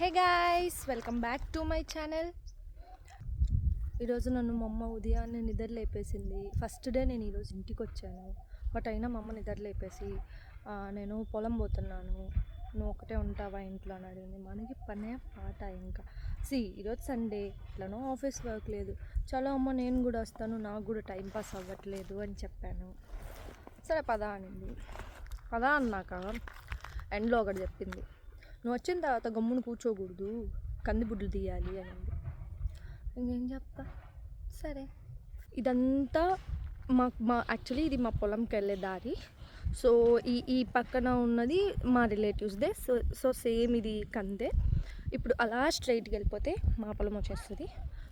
Hey guys, welcome back to my channel. ఈరోజు నన్ను మా అమ్మ ఉదయాన్నే నిద్ర లేపేసింది. ఫస్ట్ డే నేను ఈరోజు ఇంటికి వచ్చాను. బట్ అయినా మా అమ్మ నిద్ర లేపేసి నేను పొలం పోతున్నాను, నువ్వు ఒకటే ఉంటావా ఇంట్లో అని అడిగింది. మనకి పనే పాట ఇంకా ఈరోజు సండే, ఇట్లానో ఆఫీస్ వర్క్ లేదు. చాలా అమ్మ నేను కూడా వస్తాను, నాకు కూడా టైం పాస్ అవ్వట్లేదు అని చెప్పాను. సరే పదా అనింది. పదా అన్నాక ఎండ్లో ఒకటి చెప్పింది, నువ్వు వచ్చిన తర్వాత గమ్మును కూర్చోకూడదు, కందిబుడ్లు తీయాలి అనింది. ఇంకేం చెప్తా. సరే, ఇదంతా యాక్చువల్లీ ఇది మా పొలంకి వెళ్ళే దారి. సో ఈ పక్కన ఉన్నది మా రిలేటివ్స్దే. సో సేమ్ ఇది కందే. ఇప్పుడు అలా స్ట్రైట్కి వెళ్ళిపోతే మా పొలం వచ్చేస్తుంది.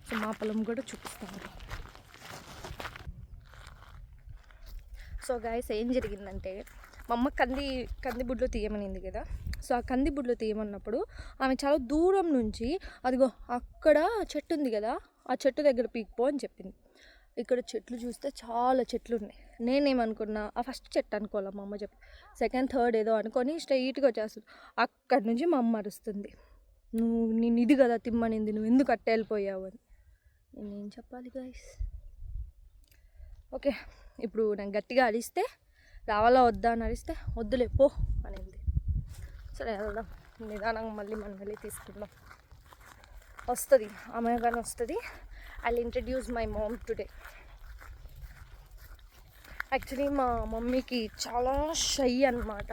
సో మా పొలం కూడా చూపిస్తాను. సో గైస్, ఏం జరిగిందంటే మా అమ్మ కందిబుడ్లు తీయమనింది కదా. సో ఆ కందిబుడ్లు తీయమన్నప్పుడు ఆమె చాలా దూరం నుంచి అదిగో అక్కడ చెట్టు ఉంది కదా, ఆ చెట్టు దగ్గర పీక్పో అని చెప్పింది. ఇక్కడ చెట్లు చూస్తే చాలా చెట్లు ఉన్నాయి. నేనేమనుకున్నా, ఆ ఫస్ట్ చెట్టు అనుకోవాలి మా అమ్మ చెప్పి, సెకండ్ థర్డ్ ఏదో అనుకొని స్ట్రైట్గా వచ్చేస్తుంది. అక్కడి నుంచి మా అమ్మ అరుస్తుంది, నేను ఇది కదా తిమ్మనింది, నువ్వు ఎందుకు అట్ట వెళ్ళిపోయావు అని. నేనేం చెప్పాలి గైస్. ఓకే, ఇప్పుడు నేను గట్టిగా అరిస్తే రావాలా వద్దా అని అరిస్తే వద్దులే పో అనింది. సరే వెళ్దాం, నిదానంగా మనం వెళ్ళి తీసుకుందాం. వస్తుంది ఆమె కానీ వస్తుంది. I will introduce my mom today. Actually మా మమ్మీకి చాలా షై అన్నమాట.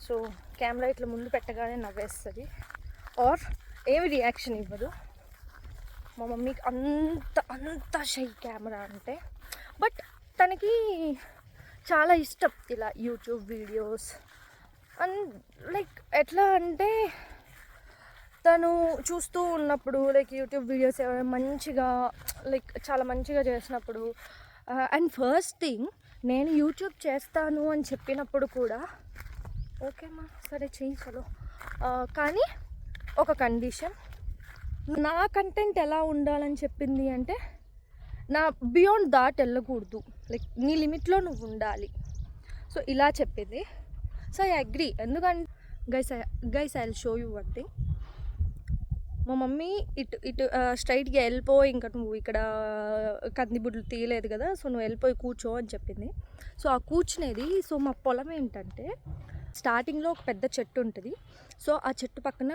సో కెమెరా ఇట్లా ముందు పెట్టగానే నవ్వేస్తుంది, ఆర్ ఏమి రియాక్షన్ ఇవ్వదు. మా మమ్మీకి అంత షై కెమెరా అంటే. బట్ తనకి చాలా ఇష్టం ఇలా యూట్యూబ్ వీడియోస్. అండ్ లైక్ ఎట్లా అంటే, తను చూస్తూ ఉన్నప్పుడు లైక్ యూట్యూబ్ వీడియోస్ మంచిగా చాలా మంచిగా చేసినప్పుడు, అండ్ ఫస్ట్ థింగ్ నేను యూట్యూబ్ చేస్తాను అని చెప్పినప్పుడు కూడా ఓకేమ్మా సరే చెయ్యి చలో, కానీ ఒక కండిషన్, నా కంటెంట్ ఎలా ఉండాలని చెప్పింది అంటే, నా బియాండ్ దాట్ వెళ్ళకూడదు, లైక్ నీ లిమిట్లో నువ్వు ఉండాలి. సో ఇలా చెప్పింది. So I agree. ఎందుకంటే guys I will show you one thing. మా మమ్మీ ఇటు స్ట్రైట్గా వెళ్ళిపోయి, ఇంకా నువ్వు ఇక్కడ కందిబుడ్లు తీయలేదు కదా, సో నువ్వు వెళ్ళిపోయి కూర్చో అని చెప్పింది. సో ఆ కూర్చునేది, సో మా పొలం ఏంటంటే స్టార్టింగ్లో ఒక పెద్ద చెట్టు ఉంటుంది. సో ఆ చెట్టు పక్కన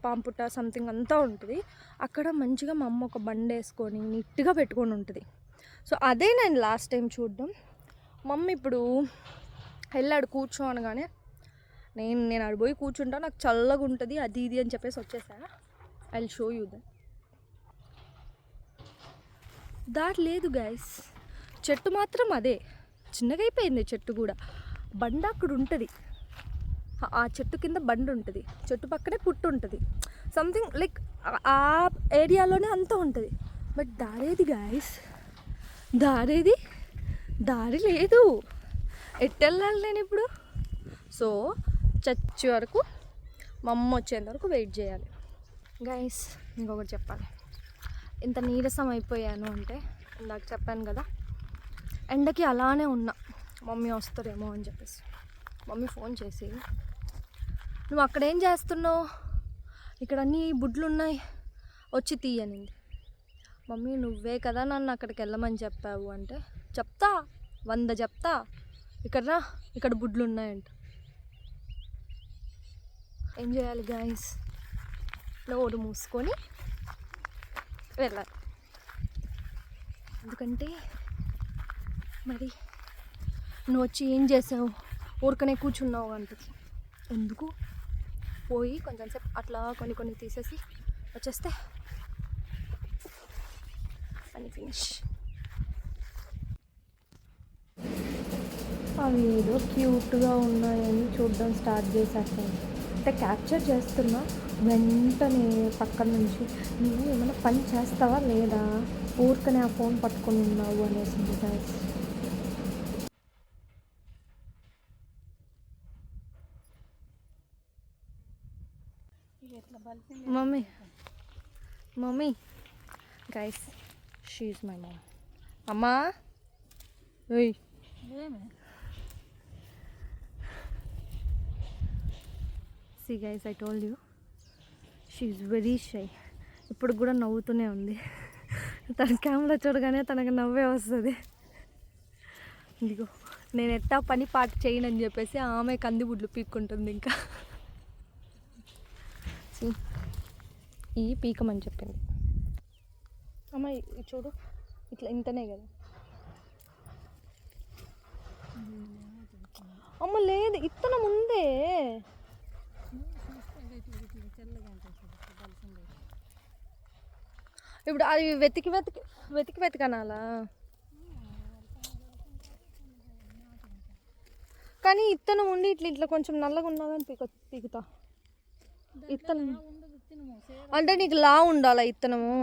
పాంపుట్ట సంథింగ్ అంతా ఉంటుంది. అక్కడ మంచిగా మా అమ్మ ఒక బండి వేసుకొని నీట్గా పెట్టుకొని ఉంటుంది. సో అదే నేను లాస్ట్ టైం చూడడం. మమ్మీ ఇప్పుడు వెళ్ళాడు కూర్చో అనగానే నేను ఆడిపోయి కూర్చుంటా, నాకు చల్లగా ఉంటుంది అది ఇది అని చెప్పేసి వచ్చేసా. I will show you that లేదు గైస్. చెట్టు మాత్రం అదే, చిన్నగా అయిపోయింది చెట్టు కూడా. బండి అక్కడ ఉంటుంది, ఆ చెట్టు కింద బండి ఉంటుంది, చెట్టు పక్కనే పుట్టు ఉంటుంది, సంథింగ్ లైక్ ఆ ఏరియాలోనే అంతా ఉంటుంది. బట్ దారేది గైస్, దారి లేదు, ఎట్టెళ్ళాలి నేను ఇప్పుడు. సో చచ్చి వరకు మా అమ్మ వచ్చేంత వరకు వెయిట్ చేయాలి. గైస్ ఇంకొకటి చెప్పాలి, ఇంత నీరసం అయిపోయాను అంటే, ఇందాక చెప్పాను కదా ఎండకి అలానే ఉన్నా, మమ్మీ వస్తారేమో అని చెప్పేసి. మమ్మీ ఫోన్ చేసి, నువ్వు అక్కడ ఏం చేస్తున్నావు, ఇక్కడ అన్నీ బుడ్లు ఉన్నాయి వచ్చి తీయనింది. మమ్మీ నువ్వే కదా నన్ను అక్కడికి వెళ్ళమని చెప్పావు అంటే, చెప్తా 100 చెప్తా, ఇక్కడ బుడ్లు ఉన్నాయంట. ఏం చేయాలి గైస్, నోరు మూసుకొని వెళ్ళాలి. ఎందుకంటే మరి నువ్వు వచ్చి ఏం చేసావు, ఊరికనే కూర్చున్నావు అంటుంది. ఎందుకు, పోయి కొంచెం సేపు అట్లా కొన్ని తీసేసి వచ్చేస్తే అని ఫినిష్. అవి ఏదో క్యూట్గా ఉన్నాయని చూడడం స్టార్ట్ చేశాక అంటే క్యాప్చర్ చేస్తున్నా, వెంటనే పక్కన నుంచి నువ్వు ఏమైనా పని చేస్తావా లేదా, ఊరికనే ఆ ఫోన్ పట్టుకొని ఉన్నావు అనేసి guys. Mummy guys, she is my mom. అమ్మా see guys, I told you she is very shy. ఇప్పుడు కూడా నవ్వుతూనే ఉంది. తన కెమెరా చూడగానే తనకు నవ్వే వస్తుంది. ఇదిగో నేను ఎట్టా పని పాట చేయనని చెప్పేసి ఆమె కందిబుడ్లు పీక్కుంటుంది. ఇంకా ఈ పీకమని చెప్పింది. అమ్మ చూడు, ఇట్లా ఇంతనే కదా. అమ్మ లేదు, ఇత్తనం ఉందే. ఇప్పుడు అది వెతికి వెతికి వెతికి వెతికనాలా? కానీ ఇత్తనం ఉండి ఇట్లా ఇట్లా కొంచెం నల్లగా ఉన్నా కానీ పీకుతా. ఇత్తనం అంటే నీకు లా ఉండాలా ఇత్తనము?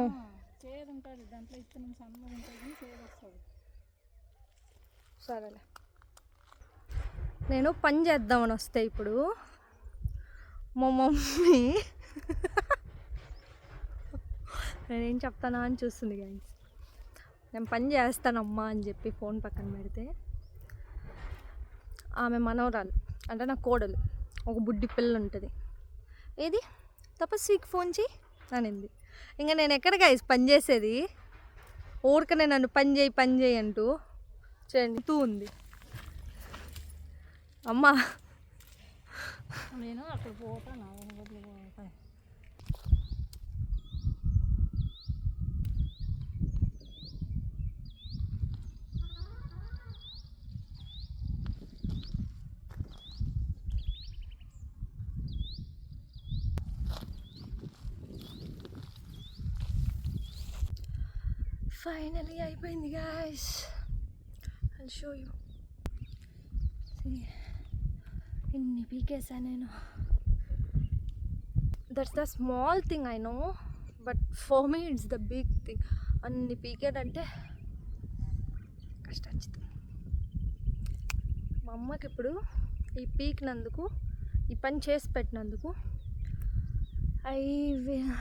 సరేలే, నేను పని చేద్దామని వస్తే ఇప్పుడు మా మమ్మీ నేనేం చెప్తానా అని చూస్తుంది. గైస్, నేను పని చేస్తానమ్మా అని చెప్పి ఫోన్ పక్కన పెడితే ఆమె మనవరాలు అంటే నా కోడలు, ఒక బుడ్డి పిల్ల ఉంటుంది. ఏది తపస్వికి ఫోన్ చేయి అనింది. ఇంకా నేను ఎక్కడ గైస్ పని చేసేది? ఊరికనే నన్ను పని చేయి అంటూ చేయండి ఉంది. అమ్మా నేను అక్కడ పోతాను. ఫైనలీ అయిపోయింది గాయ్స్. I'll show you. ఇన్ని పీకేసా నేను. That's the small thing I know, but for me it's the big thing. అన్ని పీకేటంటే కష్టాచితం. మా అమ్మకి ఇప్పుడు ఈ పీకినందుకు, ఈ పని చేసి పెట్టినందుకు I will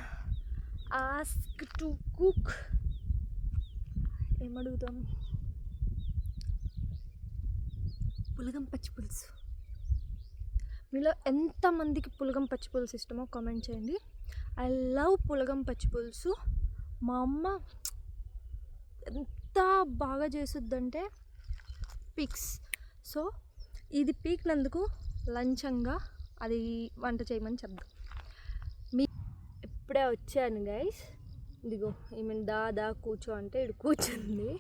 ask to cook. ఏమడుగుతాం? పులగం పచ్చి పులుసు. మీలో ఎంతమందికి పులగం పచ్చి పులుసు ఇష్టమో కామెంట్ చేయండి. ఐ లవ్ పులగం పచ్చి పులుసు. మా అమ్మ ఎంత బాగా చేస్తుందంటే పీక్స్. సో ఇది పీకినందుకు లంచంగా అది వంట చేయమని చెప్దాం. మీ ఇప్పుడే వచ్చాను గైస్. ఇదిగో ఈమె దా కూర్చో అంటే ఇటు కూర్చుంది.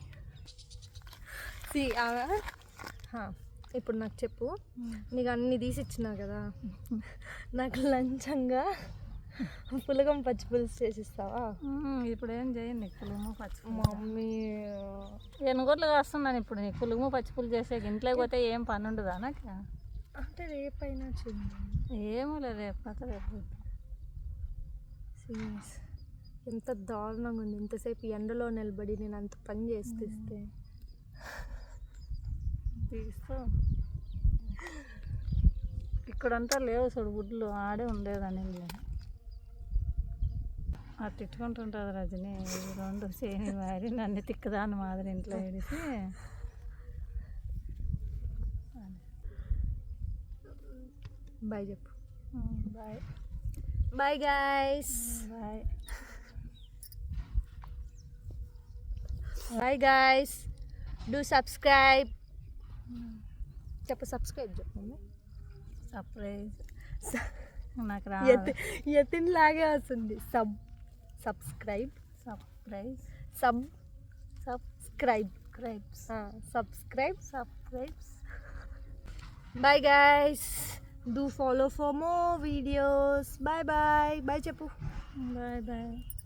ఇప్పుడు నాకు చెప్పు, నీకు అన్ని తీసి ఇచ్చినా కదా, నాకు లంచంగా పులగం పచ్చి పులుసు చేసిస్తావా? ఇప్పుడు ఏం చేయండి నీకు పులుగు పచ్చి. మమ్మీ ఎనుగోట్లు వస్తున్నాను ఇప్పుడు నీకు పులుగు పచ్చి పులుసు చేసే. ఇంట్లోకి పోతే ఏం పని ఉండదా నాకు? అంటే రేపైనా చూద్దాం. ఏమో లేదు, రేపు కథ రేపు. సీరియస్, ఎంత దారుణంగా ఉంది. ఇంతసేపు ఎండలో నిలబడి నేను అంత పని చేస్తే తీస్తూ ఇక్కడంతా లేవు చూడు గుడ్లు, ఆడే ఉండేదని అట్లా తిట్టుకుంటుంటుంది రజని. రెండు చేని మారి నన్ను తిక్కదాన్ని మాదిరి ఇంట్లో ఏడిసి. బాయ్ చెప్పు. Bye bye guys. Bye bye guys. Do subscribe. చెప్పు, సబ్స్క్రైబ్ చెప్పండి. సర్ప్రైజ్ నాకు రా ఎతిన్ లాగే వస్తుంది. Subscribe. Bye guys. Do follow for more videos. Bye bye. Bye చెప్పు. Bye bye.